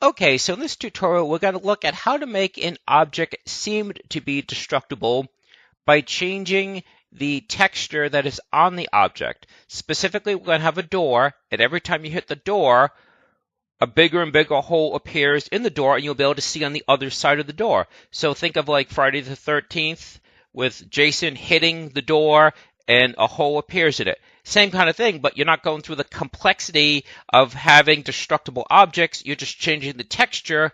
Okay, so in this tutorial, we're going to look at how to make an object seem to be destructible by changing the texture that is on the object. Specifically, we're going to have a door, and every time you hit the door, a bigger and bigger hole appears in the door, and you'll be able to see on the other side of the door. So think of like Friday the 13th with Jason hitting the door, and a hole appears in it. Same kind of thing, but you're not going through the complexity of having destructible objects. You're just changing the texture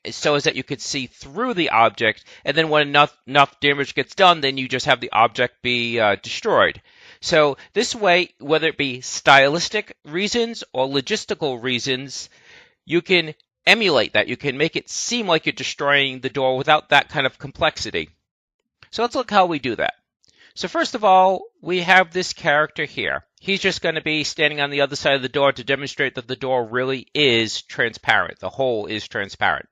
so as that you could see through the object, and then when enough damage gets done, then you just have the object be destroyed. So this way, whether it be stylistic reasons or logistical reasons, you can emulate that. You can make it seem like you're destroying the door without that kind of complexity. So let's look how we do that. So first of all, we have this character here. He's just going to be standing on the other side of the door to demonstrate that the door really is transparent. The hole is transparent.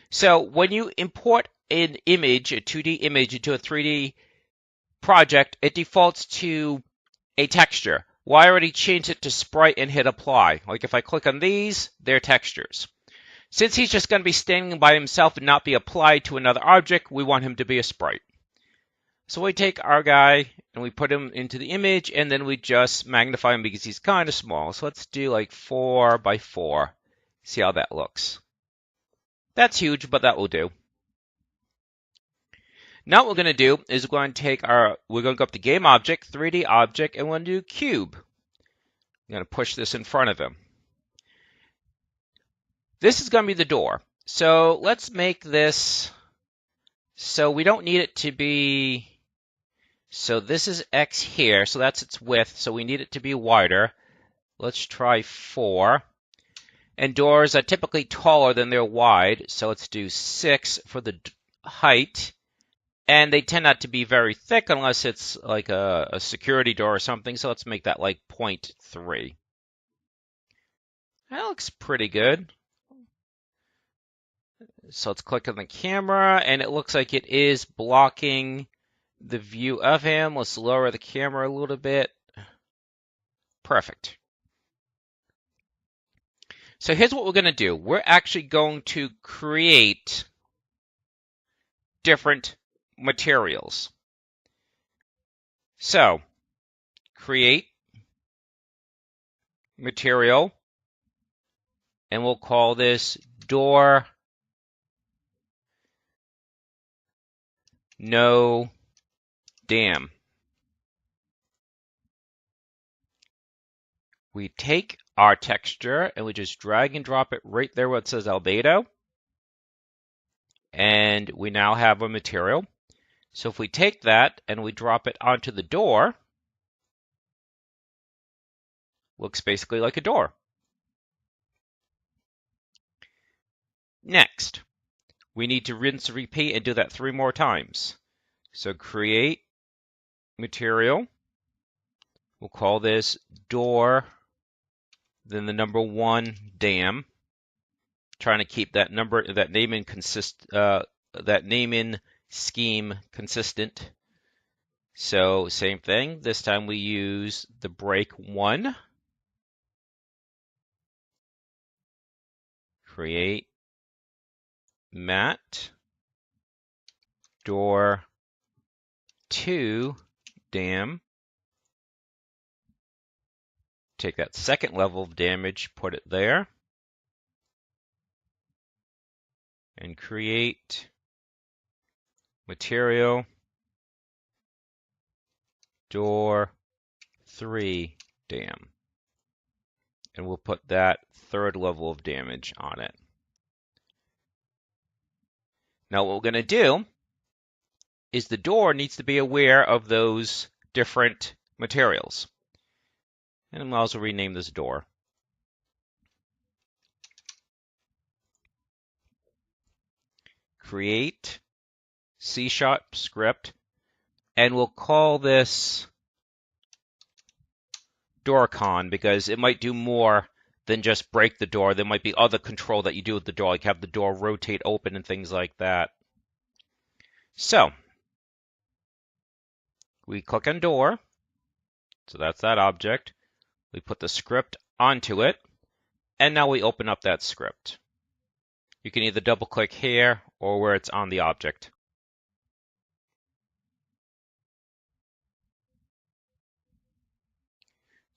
So when you import an image, a 2D image, into a 3D project, it defaults to a texture. Well, I already changed it to sprite and hit apply. Like if I click on these, they're textures. Since he's just going to be standing by himself and not be applied to another object, we want him to be a sprite. So we take our guy and we put him into the image, and then we just magnify him because he's kind of small. So let's do like 4 by 4. See how that looks. That's huge, but that will do. Now what we're going to do is we're going to go up to Game Object, 3D Object, and we're going to do Cube. I'm going to push this in front of him. This is going to be the door. So let's make this so we don't need it to be... So this is X here, so that's its width, so we need it to be wider. Let's try 4. And doors are typically taller than they're wide, so let's do 6 for the height. And they tend not to be very thick unless it's like a security door or something, so let's make that like 0.3. That looks pretty good. So let's click on the camera, and it looks like it is blocking the view of him. Let's lower the camera a little bit. Perfect. So here's what we're going to do. We're actually going to create different materials. So, create material, and we'll call this door no dam. We take our texture and we just drag and drop it right there where it says albedo. And we now have a material. So if we take that and we drop it onto the door, looks basically like a door. Next, we need to rinse and repeat and do that 3 more times. So create material. We'll call this door, then the number 1 dam. Trying to keep that naming scheme consistent. So same thing. This time we use the break 1. Create mat door 2 dam. Take that second level of damage, put it there, and create material door 3 dam. And we'll put that third level of damage on it. Now what we're going to do is the door needs to be aware of those different materials. And we'll also rename this door. Create C# script, and we'll call this doorcon because it might do more than just break the door. There might be other control that you do with the door, like have the door rotate open and things like that. So we click on door, so that's that object. We put the script onto it, and now we open up that script. You can either double click here or where it's on the object.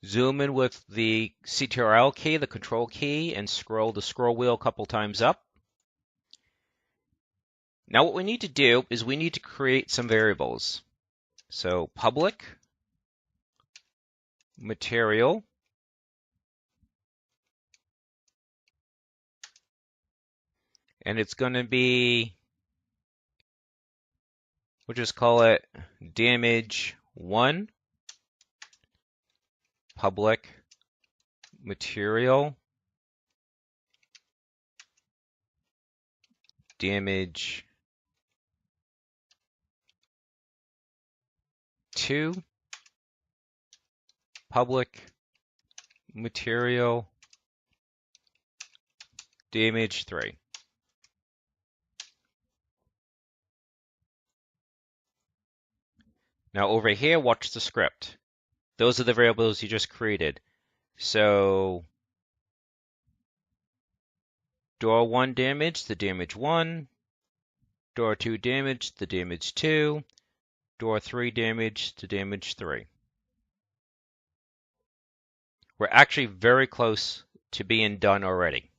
Zoom in with the CTRL key, the control key, and scroll the scroll wheel a couple times up. Now what we need to do is we need to create some variables. So public, material, and it's going to be, we'll just call it damage 1, public, material, damage 2, public, material, damage 3. Now over here, watch the script. Those are the variables you just created. So door 1 damage, the damage 1. Door 2 damage, the damage 2. Door 3 damage, the damage 3. We're actually very close to being done already.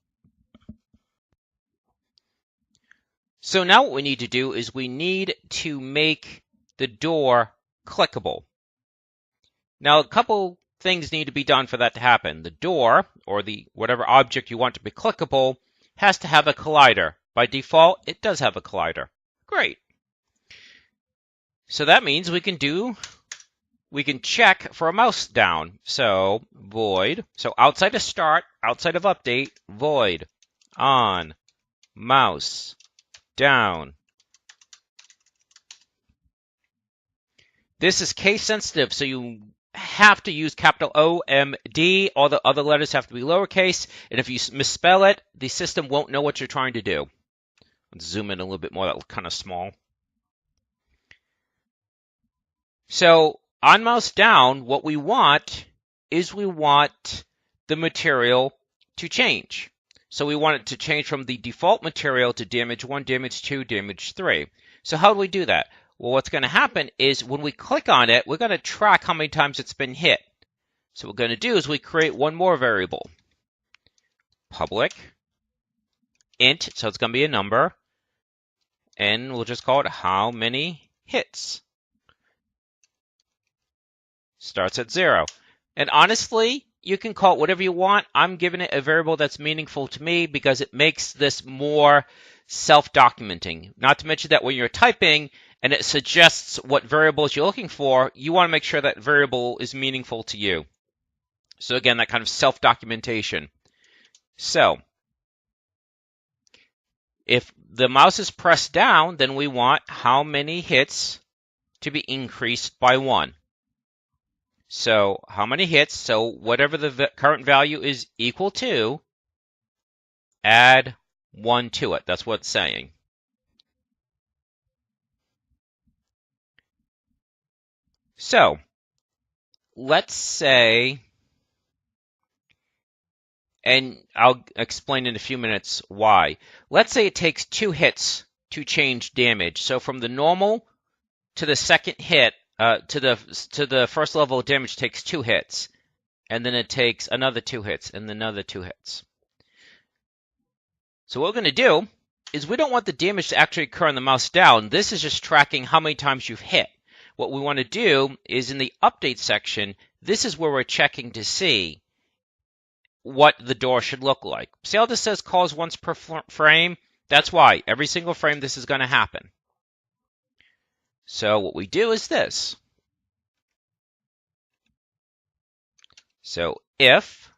So now what we need to do is we need to make the door clickable. Now a couple things need to be done for that to happen. The door, or the whatever object you want to be clickable, has to have a collider. By default, it does have a collider. Great. So that means we can check for a mouse down. So void, so outside of start, outside of update, void on mouse down. This is case sensitive, so you have to use capital OMD. All the other letters have to be lowercase, and if you misspell it, the system won't know what you're trying to do. Let's zoom in a little bit more. That looks kind of small. So on mouse down, what we want is we want the material to change. So we want it to change from the default material to damage 1, damage 2, damage 3. So how do we do that? Well, what's going to happen is when we click on it, we're going to track how many times it's been hit. So what we're going to do is we create one more variable. Public int, so it's going to be a number, and we'll just call it how many hits. Starts at 0. And honestly, you can call it whatever you want. I'm giving it a variable that's meaningful to me because it makes this more self-documenting. Not to mention that when you're typing and it suggests what variables you're looking for, you want to make sure that variable is meaningful to you. So again, that kind of self-documentation. So if the mouse is pressed down, then we want how many hits to be increased by 1. So how many hits? So whatever the current value is equal to, add 1 to it. That's what it's saying. So let's say, and I'll explain in a few minutes why. Let's say it takes 2 hits to change damage. So from the normal to the second hit, to the first level of damage takes 2 hits, and then it takes another 2 hits, and then another 2 hits. So what we're going to do is we don't want the damage to actually occur on the mouse down. This is just tracking how many times you've hit. What we want to do is in the update section, this is where we're checking to see what the door should look like. See how this says calls once per frame? That's why. Every single frame this is going to happen. So what we do is this. So if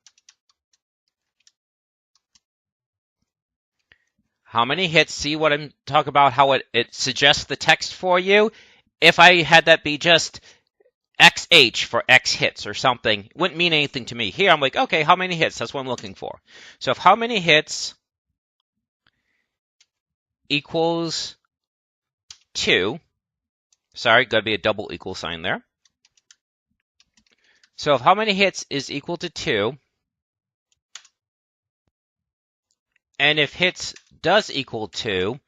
how many hits, see what I'm talking about, how it suggests the text for you. If I had that be just XH for X hits or something, it wouldn't mean anything to me. Here I'm like, okay, how many hits? That's what I'm looking for. So if how many hits equals 2, sorry, got to be a double equal sign there. So if how many hits is equal to 2, and if hits does equal 2,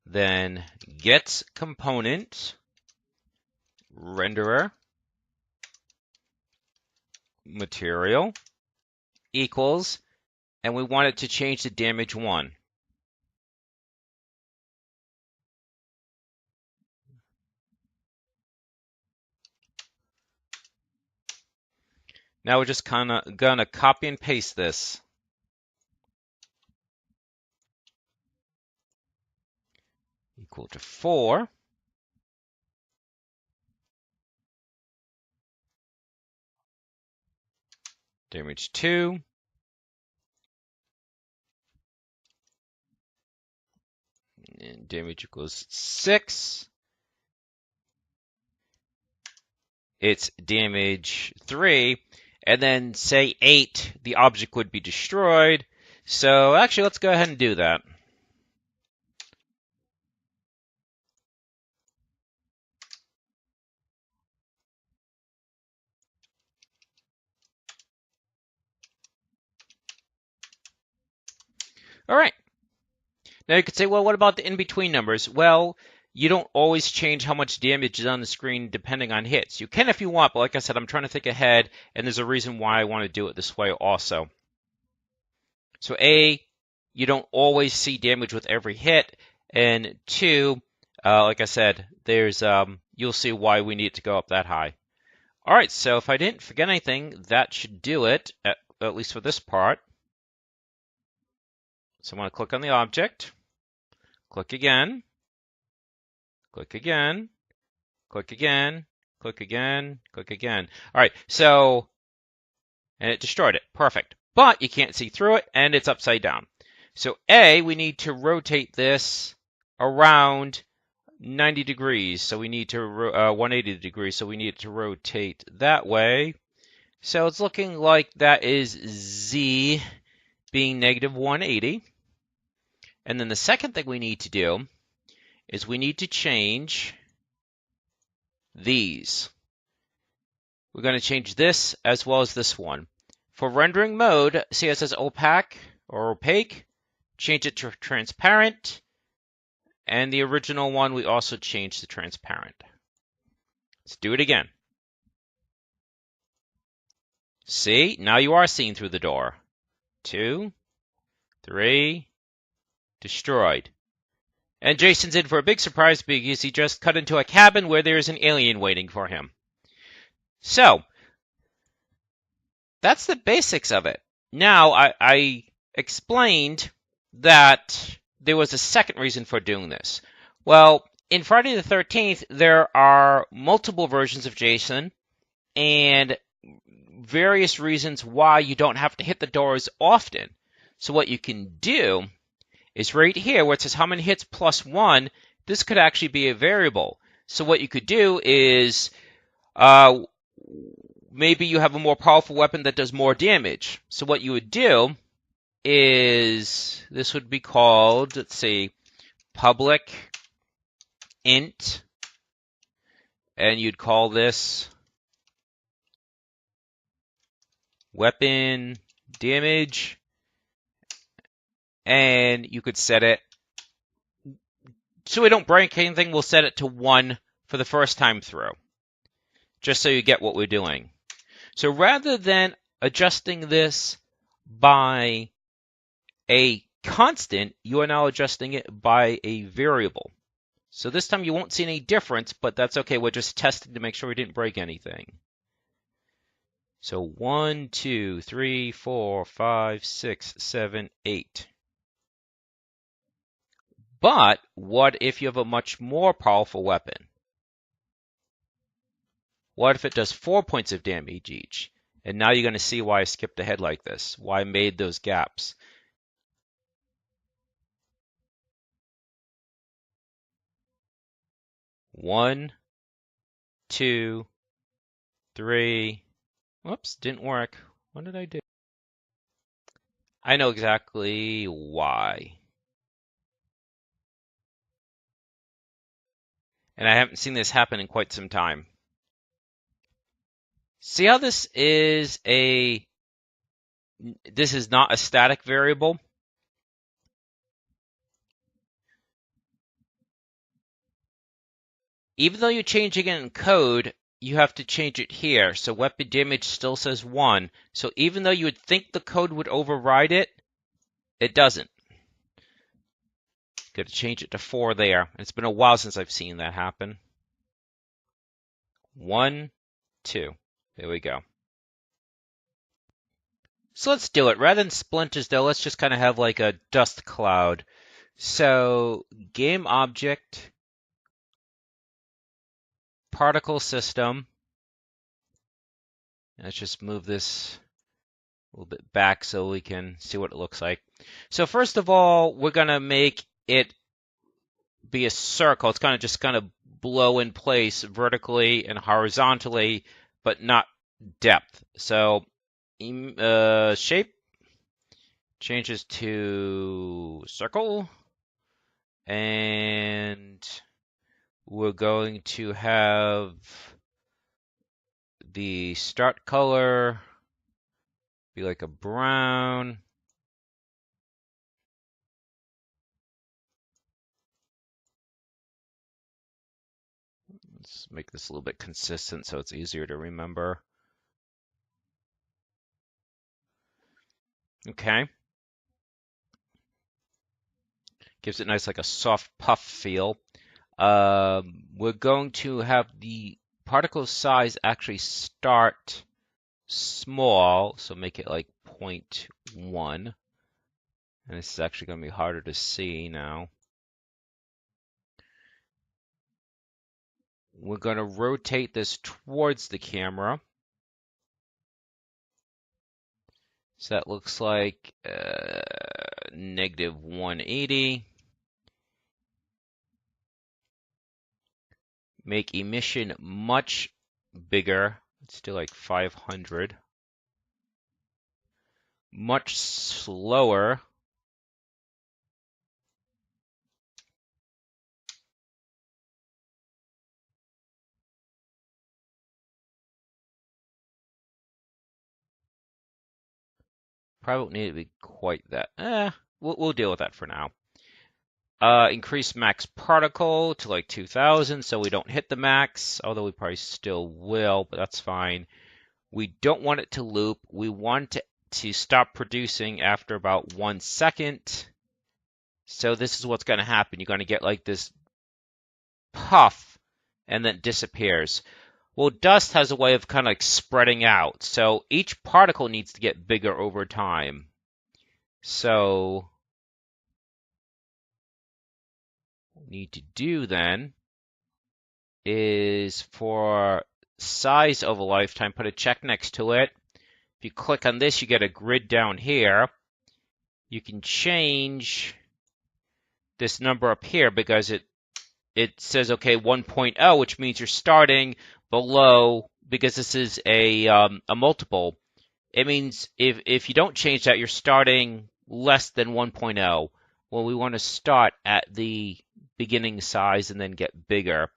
then gets component renderer material equals, and we want it to change to damage 1. Now we're just kind of gonna copy and paste this. Equal to 4. Damage 2. And damage equals 6. It's damage 3. And then say 8, the object would be destroyed. So actually, let's go ahead and do that. All right. Now you could say, well, what about the in-between numbers? Well, you don't always change how much damage is on the screen depending on hits. You can if you want, but like I said, I'm trying to think ahead, and there's a reason why I want to do it this way also. So A, you don't always see damage with every hit, and 2, like I said, there's you'll see why we need it to go up that high. All right, so if I didn't forget anything, that should do it, at least for this part. So I'm going to click on the object, click again, click again, click again, click again, click again. All right, so, and it destroyed it. Perfect. But you can't see through it, and it's upside down. So A, we need to rotate this around 90 degrees. So we need to 180 degrees. So we need to rotate that way. So it's looking like that is Z being negative 180. And then the second thing we need to do is we need to change these. We're going to change this as well as this one. For rendering mode, see it says opaque or opaque. Change it to transparent. And the original one, we also changed to transparent. Let's do it again. See, now you are seeing through the door. 2, 3, destroyed. And Jason's in for a big surprise because he just cut into a cabin where there is an alien waiting for him. So, that's the basics of it. Now, I explained that there was a second reason for doing this. Well, in Friday the 13th, there are multiple versions of Jason and various reasons why you don't have to hit the doors often. So what you can do is right here where it says how many hits plus 1, this could actually be a variable. So what you could do is maybe you have a more powerful weapon that does more damage. So what you would do is, this would be called, let's see, public int, and you'd call this weapon damage, and you could set it, so we don't break anything, we'll set it to 1 for the first time through, just so you get what we're doing. So rather than adjusting this by a constant, you are now adjusting it by a variable. So this time you won't see any difference, but that's okay. We're just testing to make sure we didn't break anything. So 1, 2, 3, 4, 5, 6, 7, 8. But what if you have a much more powerful weapon? What if it does 4 points of damage each? And now you're going to see why I skipped ahead like this, why I made those gaps. One, 2, 3. Whoops, didn't work. What did I do? I know exactly why. And I haven't seen this happen in quite some time. See how this is not a static variable? Even though you're changing it in code, you have to change it here. So weapon damage still says 1. So even though you would think the code would override it, it doesn't. Got to change it to 4 there. It's been a while since I've seen that happen. 1, 2. There we go. So let's do it. Rather than splinters, though, let's just kind of have like a dust cloud. So game object, particle system. Let's just move this a little bit back so we can see what it looks like. So first of all, we're going to make it be a circle. It's just going to blow in place vertically and horizontally, but not depth. So shape changes to circle, and we're going to have the start color be like a brown. Let's make this a little bit consistent so it's easier to remember. Okay. Gives it nice, like a soft puff feel. We're going to have the particle size actually start small, so make it like 0.1. And this is actually going to be harder to see now. We're going to rotate this towards the camera. So that looks like negative 180. Make emission much bigger. Let's do like 500. Much slower. Probably won't need to be quite that. We'll deal with that for now. Increase max particle to like 2000 so we don't hit the max, although we probably still will, but that's fine. We don't want it to loop. We want it to stop producing after about 1 second. So this is what's going to happen. You're going to get like this puff and then it disappears. Well, dust has a way of kind of like spreading out. So each particle needs to get bigger over time. So what we need to do then is for size of a lifetime, put a check next to it. If you click on this, you get a grid down here. You can change this number up here because it says, okay, 1.0, which means you're starting below, because this is a multiple. It means if you don't change that, you're starting less than 1.0. Well, we want to start at the beginning size and then get bigger.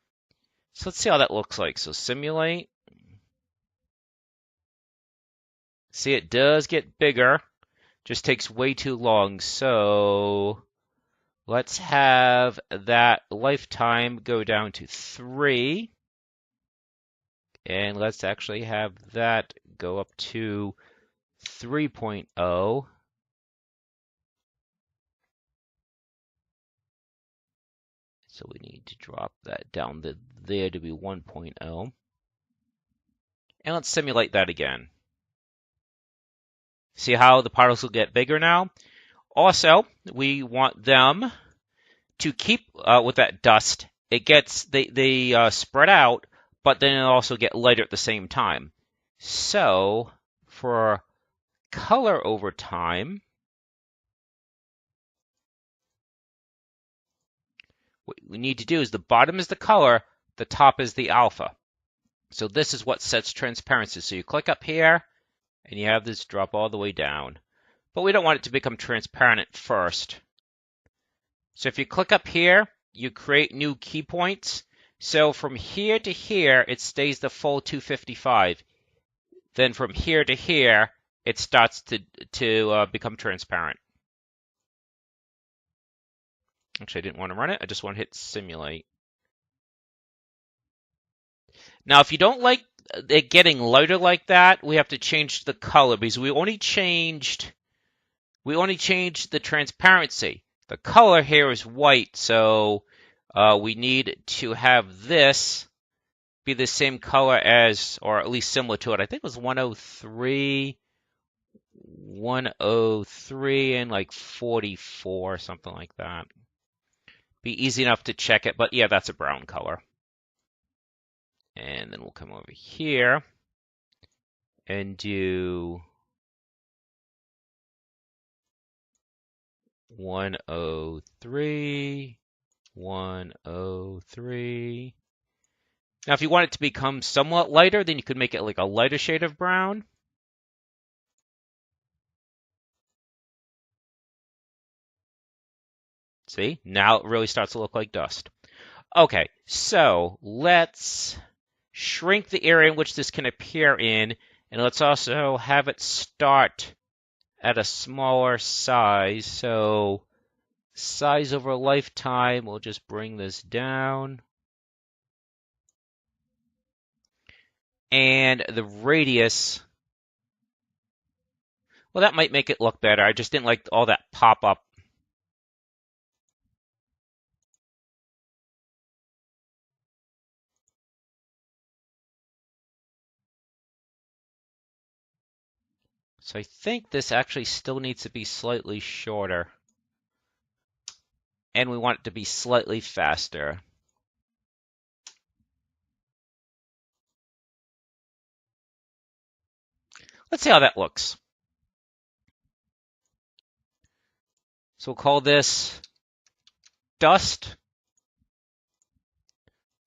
So let's see how that looks like. So simulate. See, it does get bigger. Just takes way too long. So let's have that lifetime go down to 3. And let's actually have that go up to 3.0. So we need to drop that down there to be 1.0. And let's simulate that again. See how the particles will get bigger now? Also, we want them to keep with that dust. It gets they spread out, but then it'll also get lighter at the same time. So for color over time, what we need to do is the bottom is the color, the top is the alpha. So this is what sets transparency. So you click up here, and you have this drop all the way down. But we don't want it to become transparent at first. So if you click up here, you create new key points. So from here to here, it stays the full 255. Then from here to here, it starts to become transparent. Actually, I didn't want to run it. I just want to hit simulate. Now, if you don't like it getting lighter like that, we have to change the color because we only changed the transparency. The color here is white, so we need to have this be the same color as, or at least similar to it. I think it was 103, and like 44, something like that. Be easy enough to check it, but yeah, that's a brown color. And then we'll come over here and do 103, 103. Now, if you want it to become somewhat lighter, then you could make it like a lighter shade of brown. See, now it really starts to look like dust. Okay, so let's shrink the area in which this can appear in, and let's also have it start at a smaller size. So size over lifetime, we'll just bring this down. And the radius, well, that might make it look better. I just didn't like all that pop-up. So I think this actually still needs to be slightly shorter. And we want it to be slightly faster. Let's see how that looks. So we'll call this dust.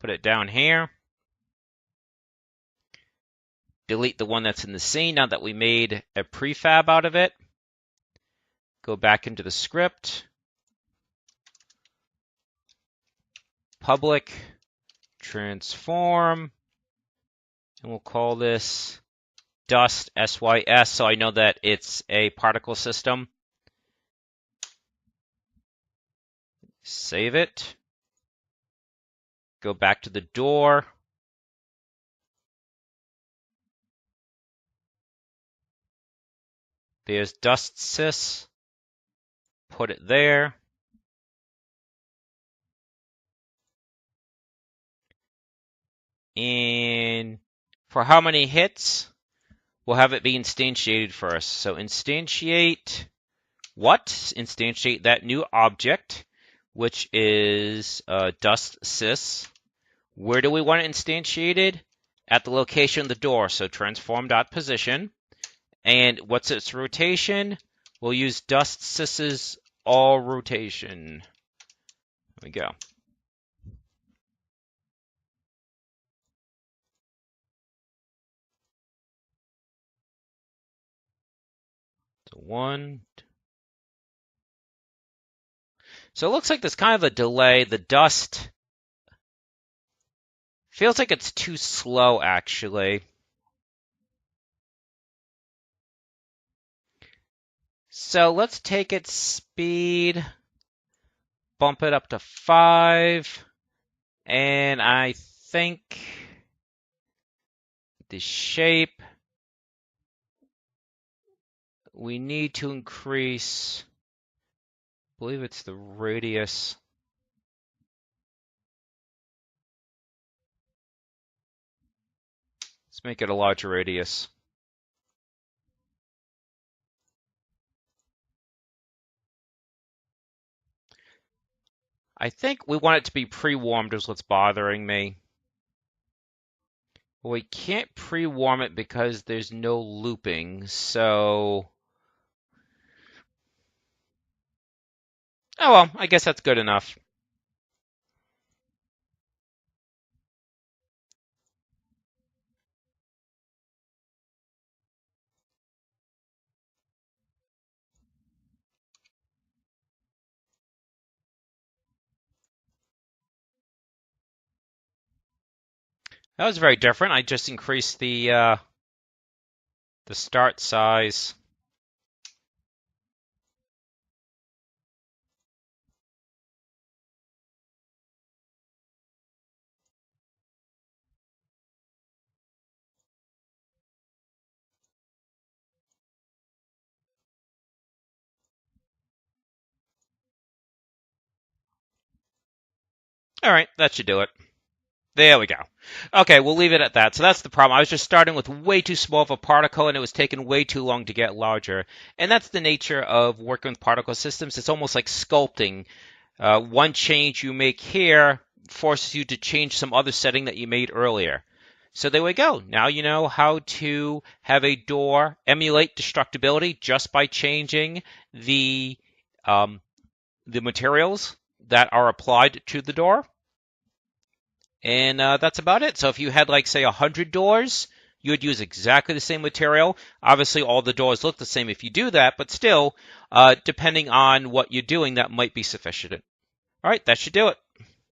Put it down here. Delete the one that's in the scene now that we made a prefab out of it. Go back into the script. Public transform. And we'll call this dust SYS so I know that it's a particle system. Save it. Go back to the door. There's dust sys. Put it there. And for how many hits, we'll have it be instantiated first. So instantiate what? Instantiate that new object, which is dust sys. Where do we want it instantiated? At the location of the door. So transform.position. And what's its rotation? We'll use dust sys's all rotation. There we go. So 1. So it looks like there's kind of a delay. The dust feels like it's too slow, actually. So let's take its speed, bump it up to 5, and I think the shape, we need to increase, I believe it's the radius. Let's make it a larger radius. I think we want it to be pre-warmed is what's bothering me. Well, we can't pre-warm it because there's no looping, so... Oh well, I guess that's good enough. That was very different. I just increased the start size. All right, that should do it. There we go. Okay, we'll leave it at that. So that's the problem. I was just starting with way too small of a particle, and it was taking way too long to get larger. And that's the nature of working with particle systems. It's almost like sculpting. One change you make here forces you to change some other setting that you made earlier. So there we go. Now you know how to have a door emulate destructibility just by changing the materials that are applied to the door. And that's about it. So if you had, like, say, 100 doors, you would use exactly the same material. Obviously, all the doors look the same if you do that, but still, depending on what you're doing, that might be sufficient. All right, that should do it.